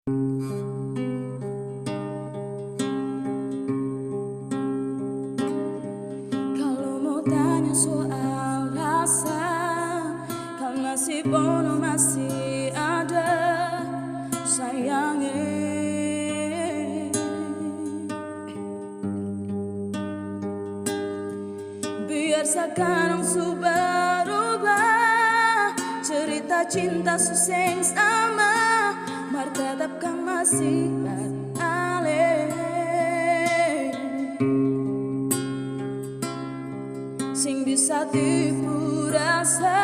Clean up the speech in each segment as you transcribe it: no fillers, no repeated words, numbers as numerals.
Kalau mau tanya soal rasa, kan masih bono masih ada sayangnya. Biar sekarang su berubah, cerita cinta su seng sama, mar tetap kan masih beralih. Sing bisa tipu rasa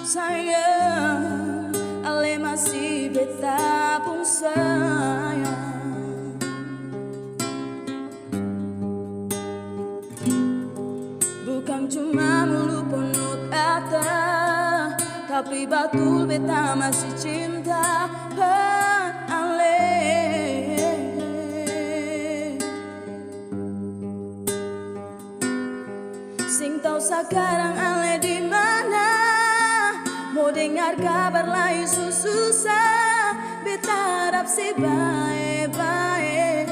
sayang, ale masih beta pun sayang. Bukan cuma mulut penuh kata, tapi betul beta masih cinta ale. Sing tahu sekarang ale di mana, mau dengar kabar lain susah, beta harap si baik-baik.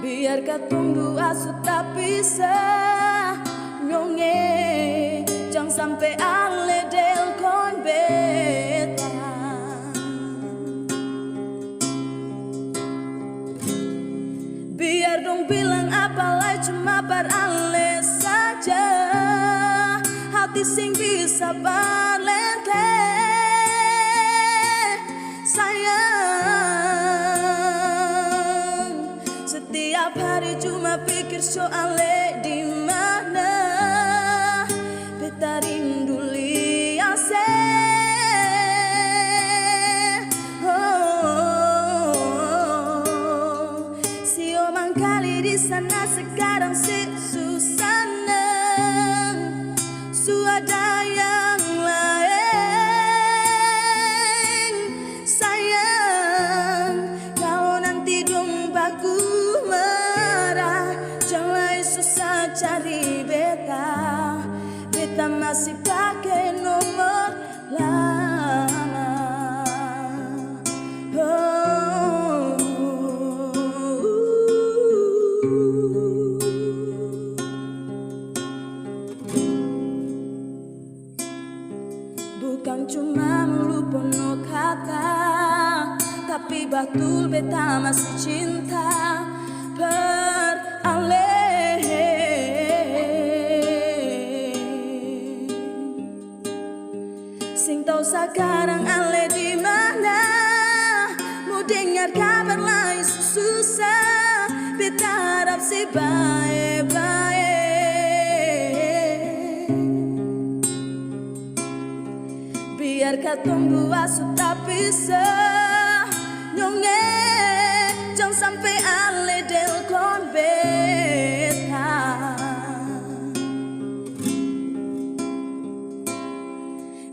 Biar katong dua sudah pisah, nyonge jangan sampai ale delkon beta. Biar dong bilang apalah cuma berale saja, hati sing bisa berlente. Sayang, setiap hari cuma pikir soalnya di mana beta rindu lihat kali di sana sekarang si Susaneng su ada yang lain. Sayang, kalau nanti dong baku marah, jangan susah cari beta, beta masih pakai nomor lama. Bukan cuma mulut penuh kata, tapi betul beta masih cinta beralih. Sing tahu sekarang ale di mana, mau dengar kabar lain susah, beta harap si baik-baik. Biar katong dua sudah pisah, nyonge jangan sampai ale delkon beta.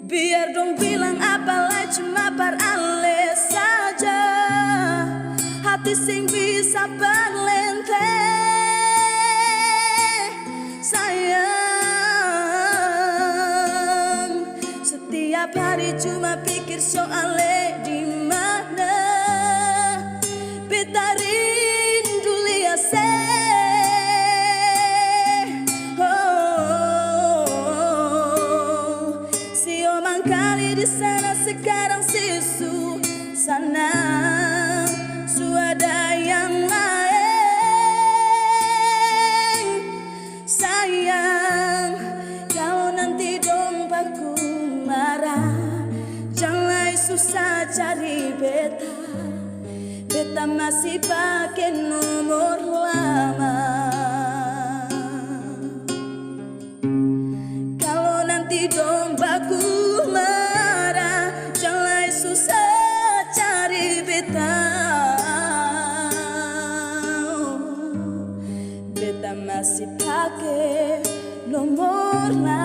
Biar dong bilang apalah cuma berale saja, hati sing bisa berlente. Sayang, setiap hari cuma pikir soalnya di mana beta rindu lihat si omang kali di sana sekarang si Susana su ada yang lain. Sayang, kalau nanti dong baku marah, jangan susah cari beta, beta masih pakai nomor lama. Kalau nanti dong baku marah, jangan susah cari beta, beta masih pakai nomor lama.